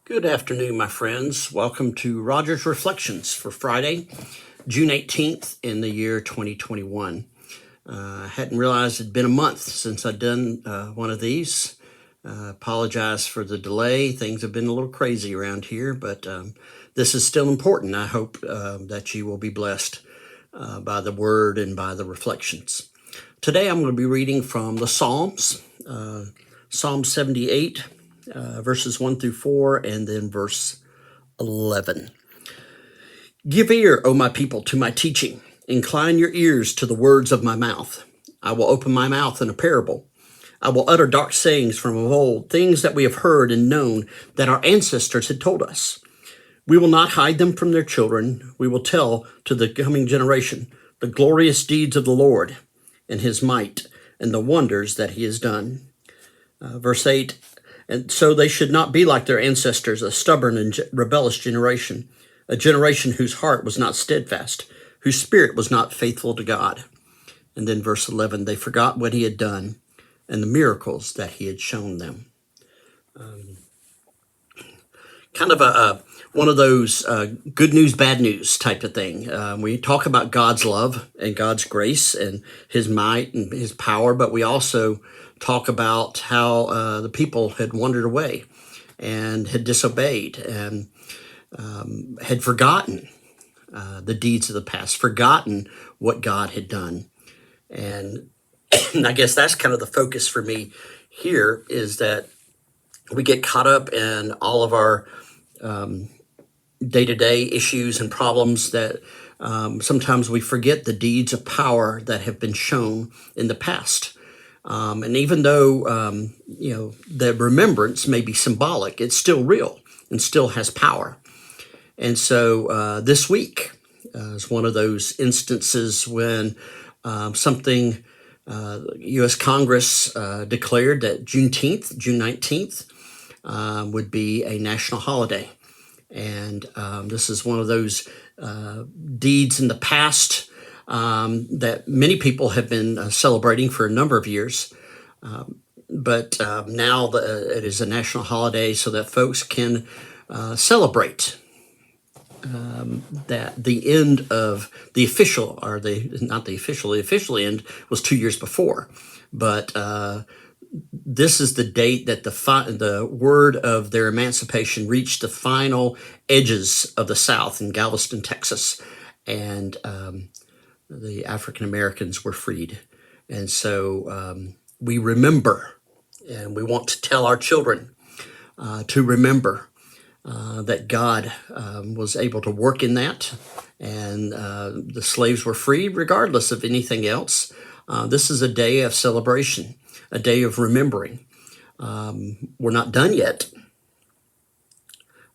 Good afternoon, my friends. Welcome to Roger's Reflections for Friday, June 18th in the year 2021. I hadn't realized it'd been a month since I'd done one of these. Apologize for the delay. Things have been a little crazy around here, but this is still important. I hope that you will be blessed by the word and by the reflections. Today I'm going to be reading from the Psalms, Psalm 78, verses 1 through 4, and then verse 11. Give ear, O my people, to my teaching. Incline your ears to the words of my mouth. I will open my mouth in a parable. I will utter dark sayings from of old, things that we have heard and known that our ancestors had told us. We will not hide them from their children. We will tell to the coming generation the glorious deeds of the Lord and his might and the wonders that he has done. Verse 8, and so they should not be like their ancestors, a stubborn and rebellious generation, a generation whose heart was not steadfast, whose spirit was not faithful to God. And then verse 11, they forgot what he had done and the miracles that he had shown them. Kind of one of those good news, bad news type of thing. We talk about God's love and God's grace and his might and his power, but we also talk about how the people had wandered away and had disobeyed and had forgotten the deeds of the past, forgotten what God had done. And I guess that's kind of the focus for me here, is that we get caught up in all of our day-to-day issues and problems that sometimes we forget the deeds of power that have been shown in the past. And even though, the remembrance may be symbolic, it's still real and still has power. And so this week is one of those instances when something U.S. Congress declared that June 19th, would be a national holiday. And this is one of those deeds in the past that many people have been celebrating for a number of years. But now it is a national holiday so that folks can celebrate that the end of the official, the official end was 2 years before. But this is the date that the word of their emancipation reached the final edges of the South in Galveston, Texas. And the African Americans were freed. And so we remember, and we want to tell our children to remember that God was able to work in that, and the slaves were freed regardless of anything else. This is a day of celebration, a day of remembering. We're not done yet.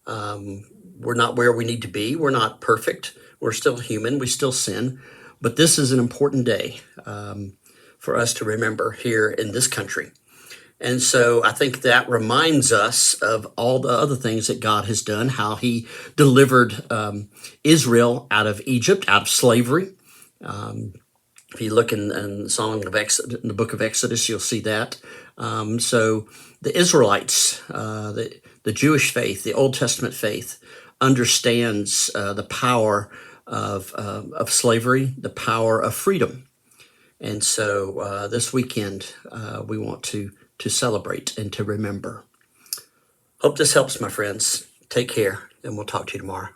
We're not where we need to be. We're not perfect. We're still human. We still sin. But this is an important day for us to remember here in this country. And so I think that reminds us of all the other things that God has done, how he delivered Israel out of Egypt, out of slavery. If you look in the book of Exodus, you'll see that. So the Israelites, the Jewish faith, the Old Testament faith, understands the power of slavery, the power of freedom. And so this weekend, we want to celebrate and to remember. Hope this helps, my friends. Take care, and we'll talk to you tomorrow.